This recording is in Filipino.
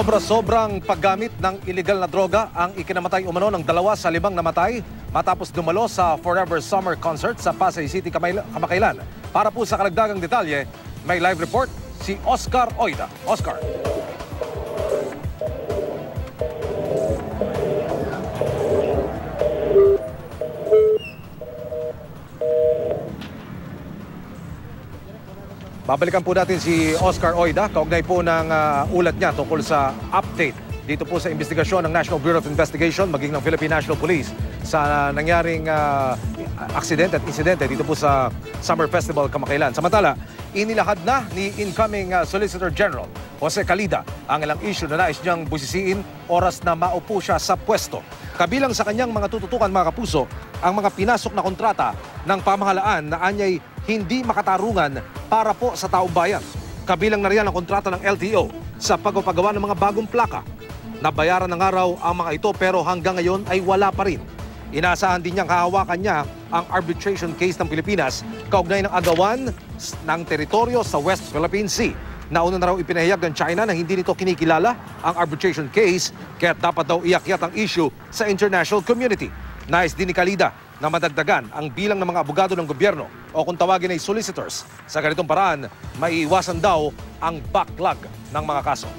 Sobrang paggamit ng iligal na droga ang ikinamatay umano ng 2 sa 5 namatay matapos dumalo sa Forever Summer Concert sa Pasay City, Kamakailan. Para po sa karagdagang detalye, may live report si Oscar Oida. Oscar. Babalikan po natin si Oscar Oida, kaugnay po ng ulat niya tungkol sa update dito po sa investigasyon ng National Bureau of Investigation maging ng Philippine National Police sa nangyaring aksidente at insidente dito po sa Summer Festival Kamakailan. Samantala, inilahad na ni incoming Solicitor General Jose Calida ang ilang issue na nais niyang busisiin oras na maupo siya sa pwesto. Kabilang sa kanyang mga tututukan, mga kapuso, ang mga pinasok na kontrata ng pamahalaan na anyay hindi makatarungan para po sa taong bayan. Kabilang na riyan ang kontrata ng LTO sa pagpapagawa ng mga bagong plaka. Nabayaran ng araw ang mga ito pero hanggang ngayon ay wala pa rin. Inaasahan din niyang hahawakan niya ang arbitration case ng Pilipinas kaugnay ng agawan ng teritoryo sa West Philippine Sea. Nauna na raw ipinahayag ng China na hindi nito kinikilala ang arbitration case kaya dapat daw iakyat ang issue sa international community. Nais din ni Calida na madagdagan ang bilang ng mga abogado ng gobyerno o kung tawagin ay solicitors. Sa ganitong paraan, maiiwasan daw ang backlog ng mga kaso.